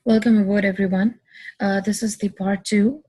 Welcome aboard, everyone. This is the part two,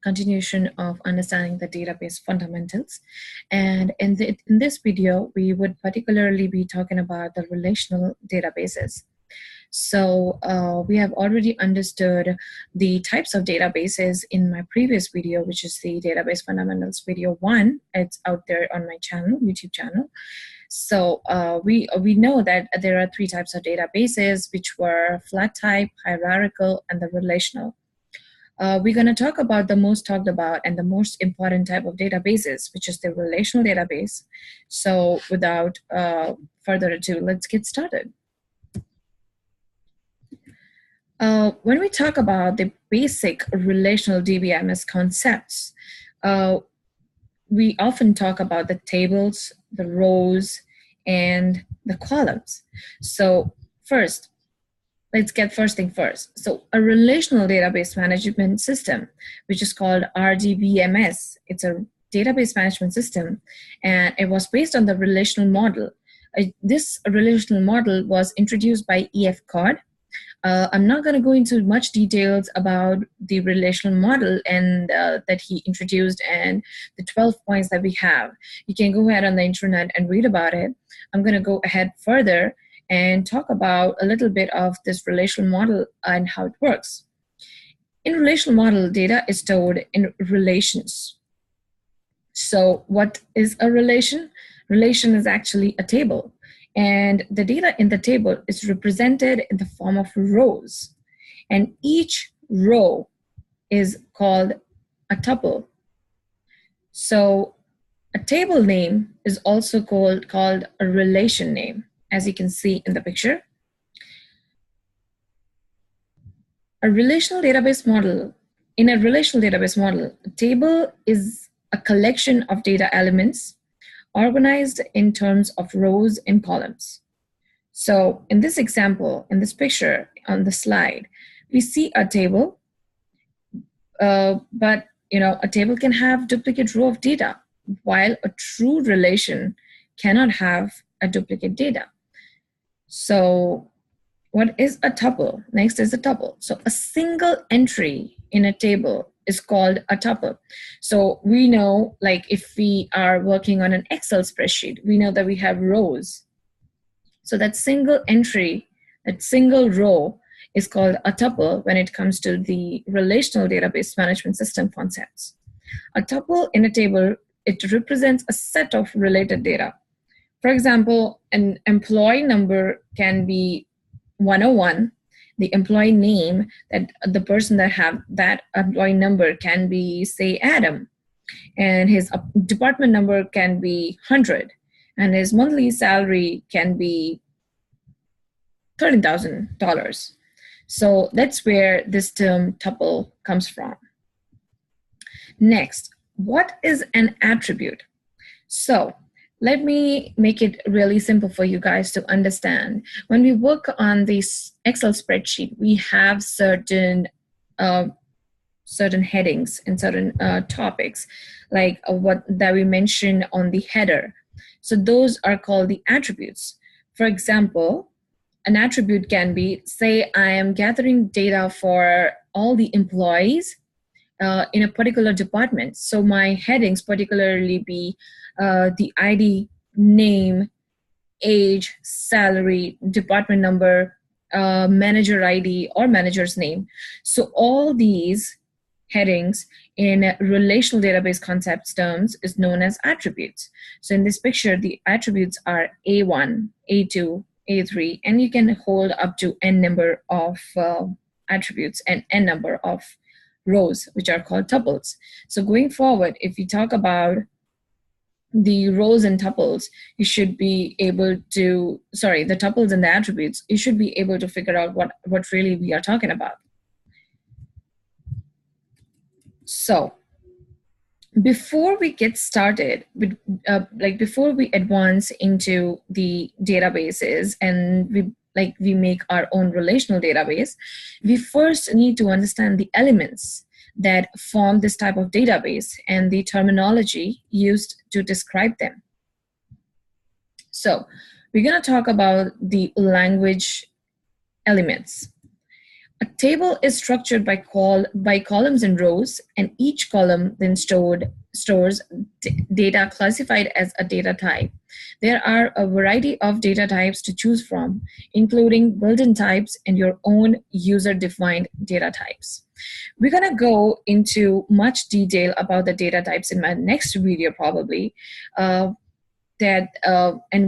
continuation of understanding the database fundamentals. And in this video, we would particularly be talking about the relational databases. So we have already understood the types of databases in my previous video, which is the database fundamentals video 1. It's out there on my channel, YouTube channel. So we know that there are 3 types of databases, which were flat type, hierarchical, and the relational. We're going to talk about the most talked about and the most important type of databases, which is the relational database. So without further ado, let's get started. When we talk about the basic relational DBMS concepts, we often talk about the tables, the rows, and the columns. So first, let's get first thing first. So a relational database management system, which is called RDBMS, it's a database management system, and it was based on the relational model. This relational model was introduced by E.F. Codd. I'm not going to go into much details about the relational model and that he introduced and the 12 points that we have. You can go ahead on the internet and read about it. I'm going to go ahead further and talk about a little bit of this relational model and how it works. In relational model, data is stored in relations. So what is a relation? Relation is actually a table. And the data in the table is represented in the form of rows. And each row is called a tuple. So a table name is also called a relation name, as you can see in the picture. A relational database model, in a relational database model, a table is a collection of data elements organized in terms of rows and columns. So in this example, in this picture on the slide, we see a table, but a table can have duplicate row of data, while a true relation cannot have a duplicate data. So what is a tuple? Next is a tuple. So a single entry in a table is called a tuple. So we know, like if we are working on an Excel spreadsheet, we know that we have rows. So that single entry, that single row is called a tuple when it comes to the relational database management system concepts. A tuple in a table, it represents a set of related data. For example, an employee number can be 101. The employee name, that the person that have that employee number can be, say, Adam, and his department number can be 100, and his monthly salary can be $13,000. So that's where this term tuple comes from. Next, what is an attribute? So let me make it really simple for you guys to understand. When we work on this Excel spreadsheet, we have certain headings and certain topics, like what that we mentioned on the header. So those are called the attributes. For example, an attribute can be, say, I am gathering data for all the employees in a particular department. So my headings particularly be the ID, name, age, salary, department number, manager ID, or manager's name. So all these headings in relational database concepts terms is known as attributes. So in this picture, the attributes are A1, A2, A3, and you can hold up to n number of attributes and n number of rows, which are called tuples. So going forward, if you talk about the rows and tuples, you should be able to, the tuples and the attributes, you should be able to figure out what really we are talking about. So before we get started, before we advance into the databases and we make our own relational database, we first need to understand the elements that form this type of database and the terminology used to describe them. So we're going to talk about the language elements. A table is structured by columns and rows, and each column then stores data classified as a data type. There are a variety of data types to choose from, including built-in types and your own user-defined data types. We're going to go into much detail about the data types in my next video probably. And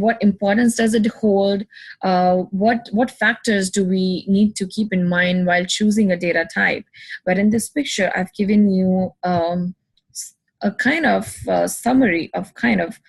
what importance does it hold? What factors do we need to keep in mind while choosing a data type? But in this picture, I've given you a kind of summary of kind of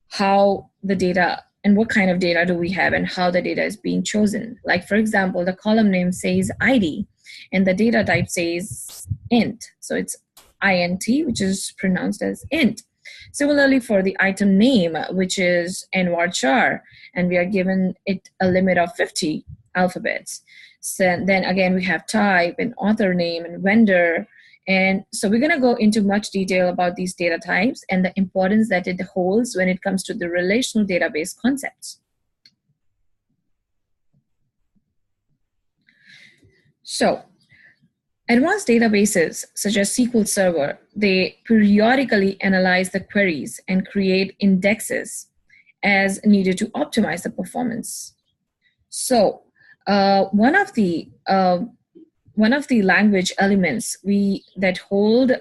how the data and what kind of data do we have and how the data is being chosen. Like for example, the column name says ID and the data type says int. So it's int, which is pronounced as int. Similarly, for the item name, which is varchar, and we are given it a limit of 50 alphabets. So then again, we have type and author name and vendor. And so we're going to go into much detail about these data types and the importance that it holds when it comes to the relational database concepts. So, advanced databases, such as SQL Server, they periodically analyze the queries and create indexes as needed to optimize the performance. So one of the language elements that hold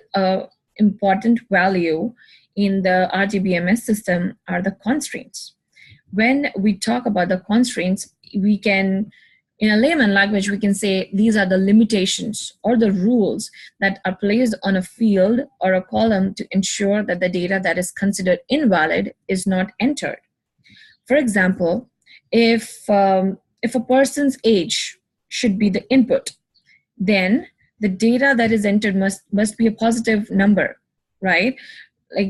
important value in the RDBMS system are the constraints. When we talk about the constraints, we can, in a layman language, we can say these are the limitations or the rules that are placed on a field or a column to ensure that the data that is considered invalid is not entered. For example, if a person's age should be the input, then the data that is entered must be a positive number, right?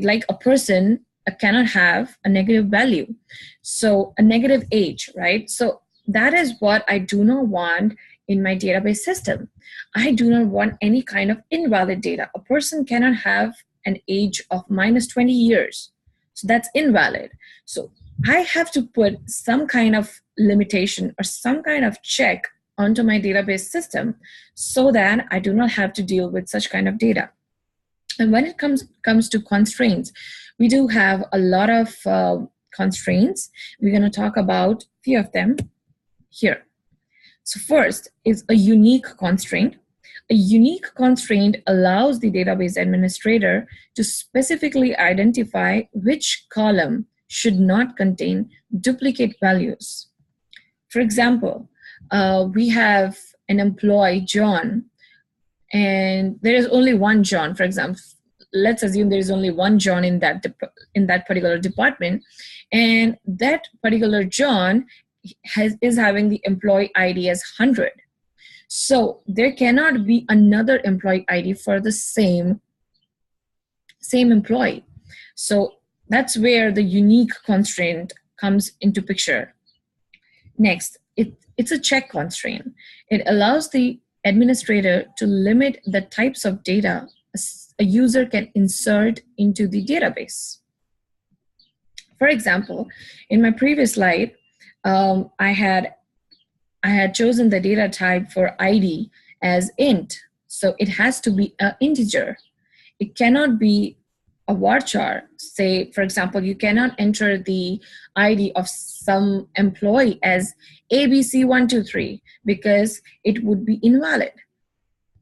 Like a person cannot have a negative value. So a negative age, right? So that is what I do not want in my database system. I do not want any kind of invalid data. A person cannot have an age of minus 20 years. So that's invalid. So I have to put some kind of limitation or some kind of check onto my database system so that I do not have to deal with such kind of data. And when it comes to constraints, we do have a lot of constraints. We're going to talk about a few of them here. So first is a unique constraint. A unique constraint allows the database administrator to specifically identify which column should not contain duplicate values. For example, we have an employee, John, and there is only one John. For example, let's assume there is only one John in that particular department, and that particular John is having the employee ID as 100. So there cannot be another employee ID for the same employee. So that's where the unique constraint comes into picture. Next, it's a check constraint. It allows the administrator to limit the types of data a user can insert into the database. For example, in my previous slide, I had chosen the data type for ID as int, so it has to be an integer. It cannot be a varchar. Say, for example, you cannot enter the ID of some employee as ABC123 because it would be invalid,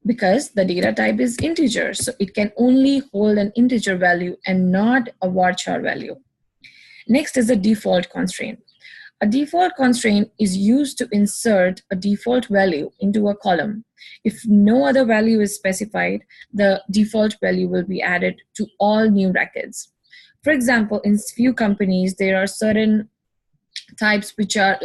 because the data type is integer, so it can only hold an integer value and not a varchar value. Next is a default constraint. A default constraint is used to insert a default value into a column. If no other value is specified, the default value will be added to all new records. For example, in few companies, there are certain types which are,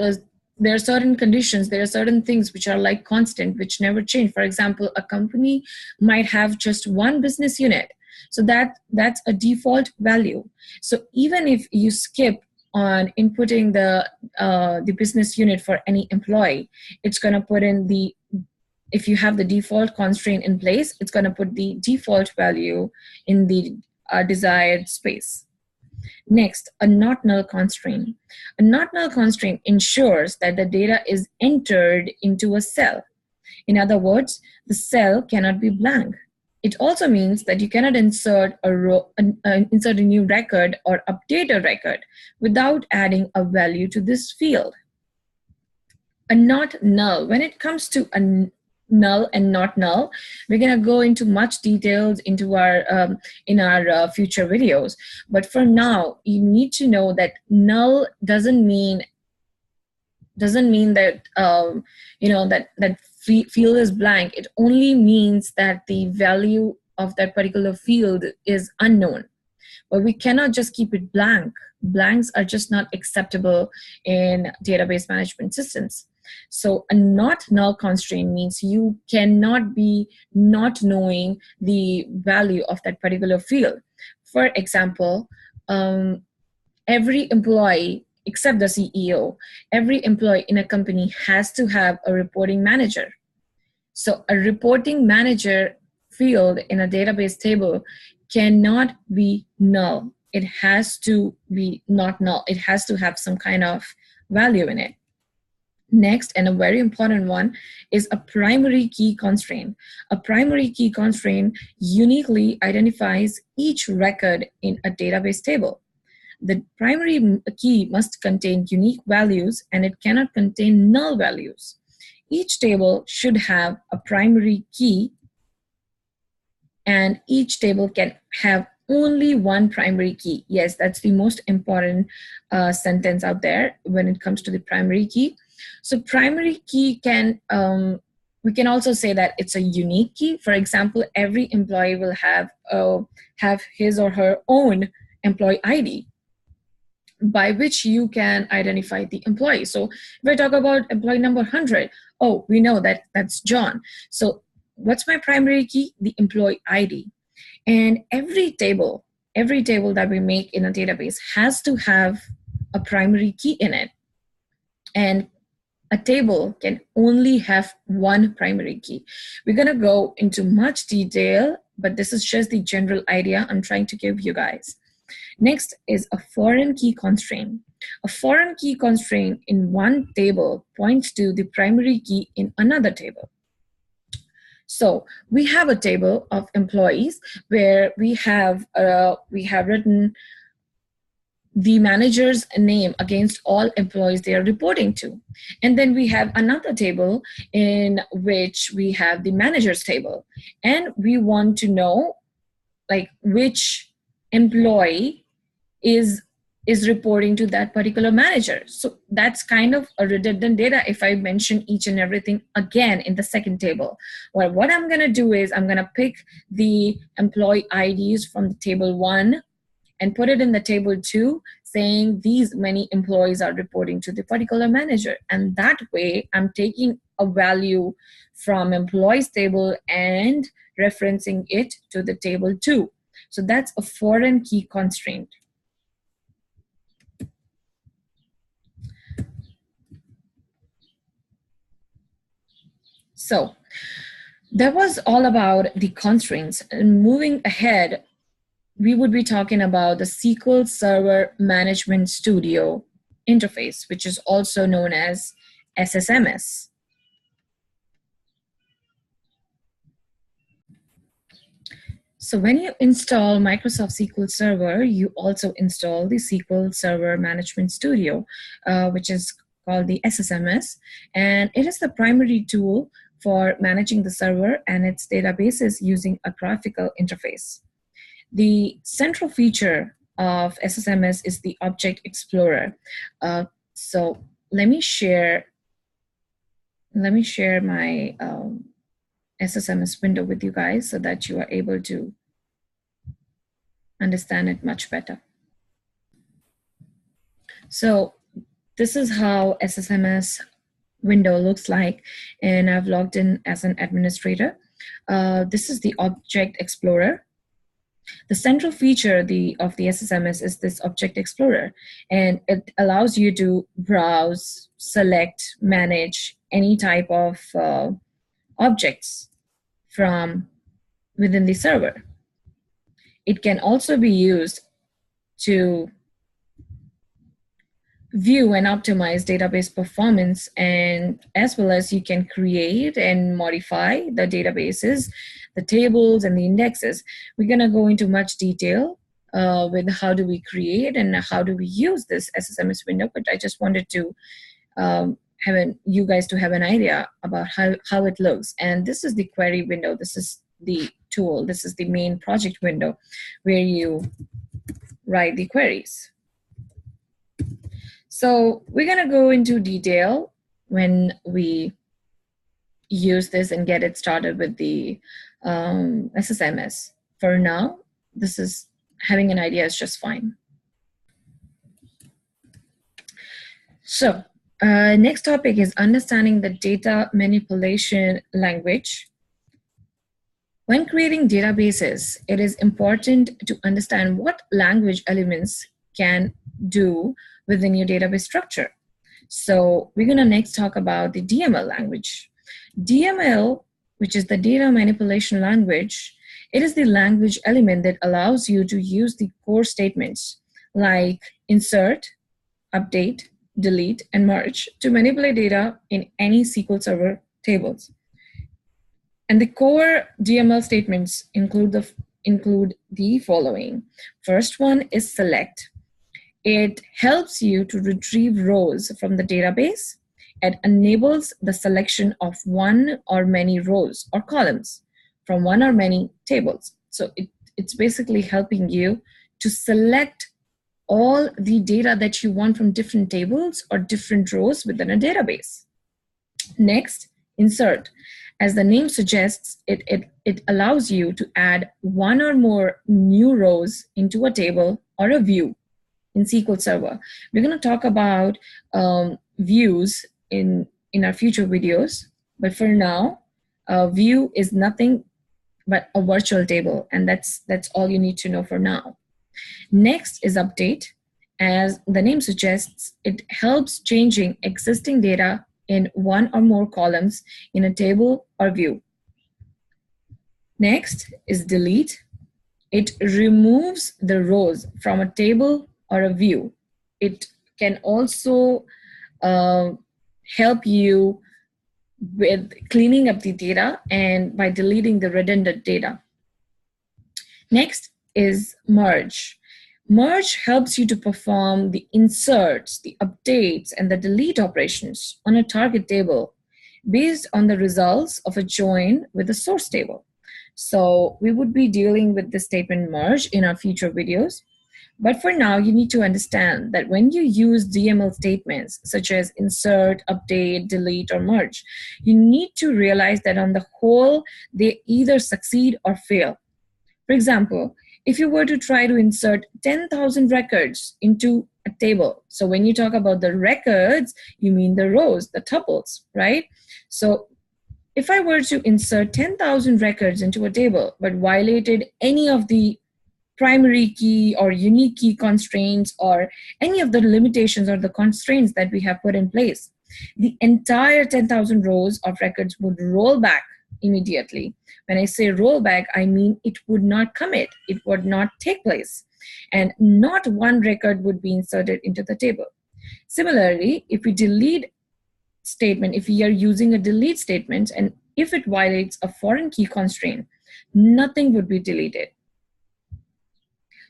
there are certain conditions, there are certain things which are like constant, which never change. For example, a company might have just one business unit. So that's a default value. So even if you skip on inputting the business unit for any employee, it's going to put in the, if you have the default constraint in place, it's going to put the default value in the desired space. Next, a not null constraint. A not null constraint ensures that the data is entered into a cell. In other words, the cell cannot be blank. It also means that you cannot insert insert a new record or update a record without adding a value to this field. A not null. When it comes to a null and not null, we're going to go into much details into our in our future videos. But for now, you need to know that null doesn't mean that that field is blank. It only means that the value of that particular field is unknown. But we cannot just keep it blank. Blanks are just not acceptable in database management systems. So a not null constraint means you cannot be not knowing the value of that particular field. For example, every employee except the CEO, every employee in a company has to have a reporting manager. So a reporting manager field in a database table cannot be null. It has to be not null. It has to have some kind of value in it. Next, and a very important one, is a primary key constraint. A primary key constraint uniquely identifies each record in a database table. The primary key must contain unique values and it cannot contain null values. Each table should have a primary key, and each table can have only one primary key. Yes, that's the most important sentence out there when it comes to the primary key. So primary key can, we can also say that it's a unique key. For example, every employee will have his or her own employee ID, by which you can identify the employee. So if I talk about employee number 100, oh, we know that that's John. So what's my primary key? The employee ID. And every table that we make in a database has to have a primary key in it. And a table can only have one primary key. We're going to go into much detail, but this is just the general idea I'm trying to give you guys. Next is a foreign key constraint. A foreign key constraint in one table points to the primary key in another table. So we have a table of employees where we have written the manager's name against all employees they are reporting to. And then we have another table in which we have the manager's table. And we want to know like which employee is reporting to that particular manager. So that's kind of a redundant data if I mention each and everything again in the second table. Well, what I'm going to do is I'm going to pick the employee IDs from the table 1 and put it in the table 2, saying these many employees are reporting to the particular manager. And that way I'm taking a value from employees table and referencing it to the table 2. So that's a foreign key constraint. So that was all about the constraints. And moving ahead, we would be talking about the SQL Server Management Studio interface, which is also known as SSMS. So when you install Microsoft SQL Server, you also install the SQL Server Management Studio, which is called the SSMS, and it is the primary tool for managing the server and its databases using a graphical interface. The central feature of SSMS is the Object Explorer. So let me share my SSMS window with you guys so that you are able to understand it much better. So this is how SSMS window looks like, and I've logged in as an administrator. This is the Object Explorer. The central feature of the SSMS is this Object Explorer, and it allows you to browse, select, manage any type of objects from within the server. It can also be used to view and optimize database performance, and as well as you can create and modify the databases, the tables and the indexes. We're going to go into much detail with how do we create and how do we use this SSMS window, but I just wanted to you guys to have an idea about how it looks. And this is the query window. This is the tool. This is the main project window where you write the queries. So we're going to go into detail when we use this and get it started with the SSMS. For now, this is having an idea is just fine. So next topic is understanding the data manipulation language. When creating databases, it is important to understand what language elements can do within your database structure. So we're going to next talk about the DML language. DML, which is the data manipulation language, it is the language element that allows you to use the core statements like insert, update, delete, and merge to manipulate data in any SQL Server tables. And the core DML statements include the following. First one is select. It helps you to retrieve rows from the database. It enables the selection of one or many rows or columns from one or many tables. So it's basically helping you to select all the data that you want from different tables or different rows within a database. Next, insert. As the name suggests, it allows you to add one or more new rows into a table or a view in SQL Server. We're going to talk about views in our future videos, but for now, a view is nothing but a virtual table, and that's all you need to know for now. Next is update. As the name suggests, it helps changing existing data in one or more columns in a table or view. Next is delete. It removes the rows from a table or a view. It can also help you with cleaning up the data and by deleting the redundant data. Next is merge. Merge helps you to perform the inserts, the updates, and the delete operations on a target table based on the results of a join with the source table. So we would be dealing with the statement merge in our future videos. But for now, you need to understand that when you use DML statements such as insert, update, delete, or merge, you need to realize that on the whole, they either succeed or fail. For example, if you were to try to insert 10,000 records into a table, so when you talk about the records, you mean the rows, the tuples, right? So if I were to insert 10,000 records into a table, but violated any of the primary key or unique key constraints or any of the limitations or the constraints that we have put in place, the entire 10,000 rows of records would roll back immediately. When I say roll back, I mean it would not commit, it would not take place, and not one record would be inserted into the table. Similarly, if we delete statement, if we are using a delete statement, and if it violates a foreign key constraint, nothing would be deleted.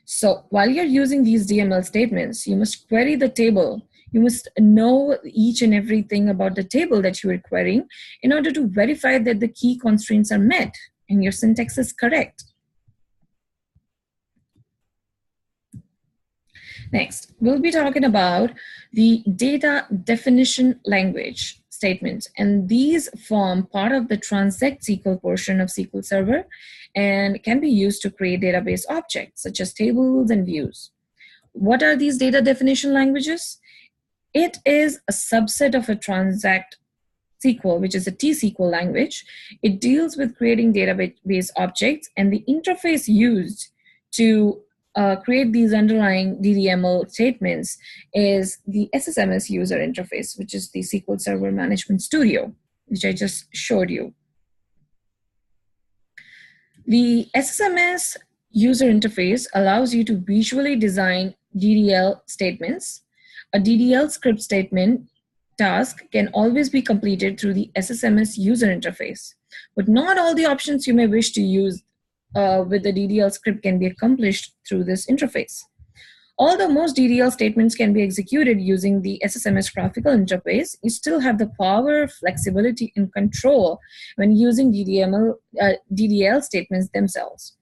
So while you're using these DML statements, you must query the table. You must know each and everything about the table that you are querying in order to verify that the key constraints are met and your syntax is correct. Next, we'll be talking about the data definition language statements, and these form part of the transact SQL portion of SQL Server and can be used to create database objects such as tables and views. What are these data definition languages? It is a subset of a transact SQL, which is a T-SQL language. It deals with creating database objects, and the interface used to create these underlying DDML statements is the SSMS user interface, which is the SQL Server Management Studio, which I just showed you. The SSMS user interface allows you to visually design DDL statements A DDL script statement task can always be completed through the SSMS user interface, but not all the options you may wish to use with the DDL script can be accomplished through this interface. Although most DDL statements can be executed using the SSMS graphical interface, you still have the power, flexibility, and control when using DDL statements themselves.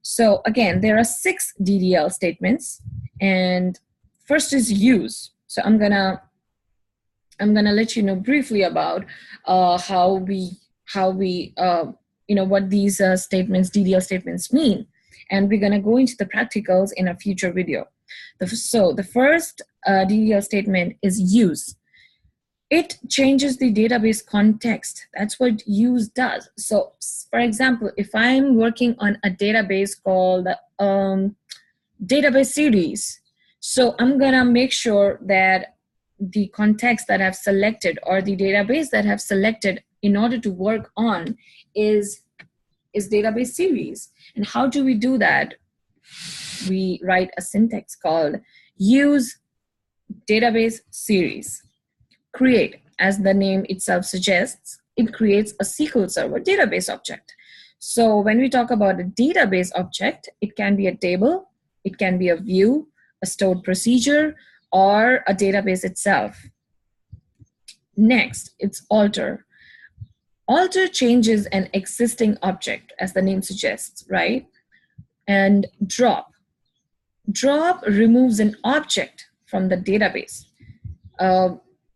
So again, there are 6 DDL statements, and first is use. So I'm gonna let you know briefly about how we what these DDL statements mean, and we're gonna go into the practicals in a future video. So the first DDL statement is use. It changes the database context. That's what use does. So for example, if I'm working on a database called database series, so I'm gonna make sure that the context that I've selected or the database that I've selected in order to work on is database series. And how do we do that? We write a syntax called use database series. Create, as the name itself suggests, it creates a SQL Server database object. So when we talk about a database object, it can be a table, it can be a view, a stored procedure, or a database itself. Next, it's alter. Alter changes an existing object, as the name suggests, right? And drop. Drop removes an object from the database.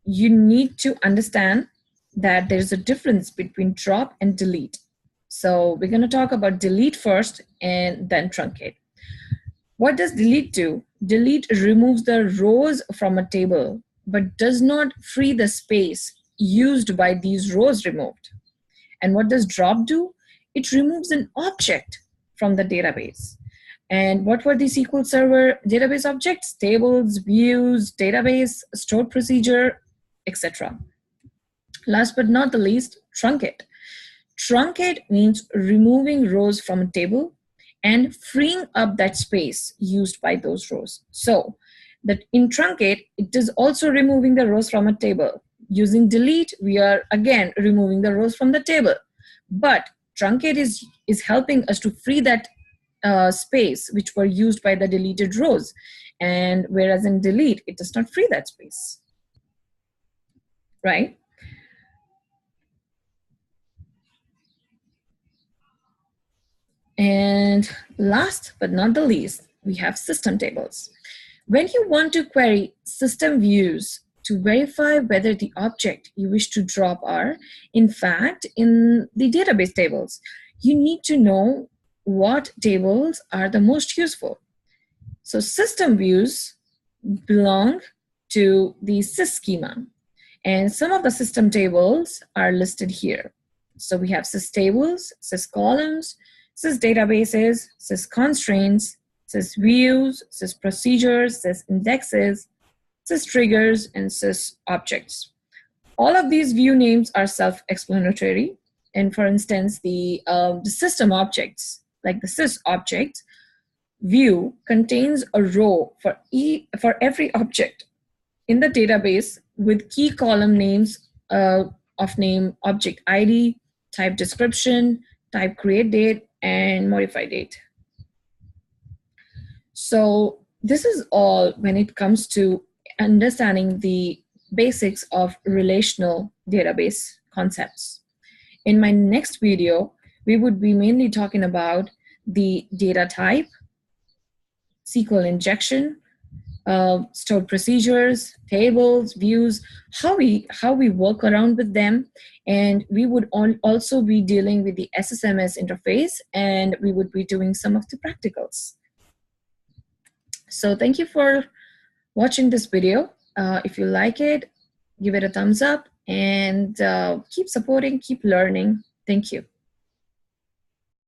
You need to understand that there's a difference between drop and delete. So we're going to talk about delete first and then truncate. What does delete do? Delete removes the rows from a table, but does not free the space used by these rows removed. And what does drop do? It removes an object from the database. And what were the SQL Server database objects? Tables, views, database, stored procedure, etc. Last but not the least, truncate. Truncate means removing rows from a table and freeing up that space used by those rows. So that in truncate, it is also removing the rows from a table. Using delete, we are again removing the rows from the table. But truncate is helping us to free that space which were used by the deleted rows, and whereas in delete it does not free that space, right? And last but not the least, we have system tables. When you want to query system views to verify whether the object you wish to drop are in fact in the database tables, you need to know what tables are the most useful. So system views belong to the sys schema, and some of the system tables are listed here. So we have sys tables, sys columns, sys databases, sys constraints, sys views, sys procedures, sys indexes, sys triggers, and sys objects. All of these view names are self-explanatory, and for instance, the system objects, like the sys object view, contains a row for every object in the database with key column names of name, object ID, type description, type create date, and modify date. So this is all when it comes to understanding the basics of relational database concepts. In my next video, we would be mainly talking about the data type, SQL injection, stored procedures, tables, views, how we work around with them, and we would also be dealing with the SSMS interface, and we would be doing some of the practicals. So thank you for watching this video. If you like it, give it a thumbs up, and keep supporting, keep learning. Thank you.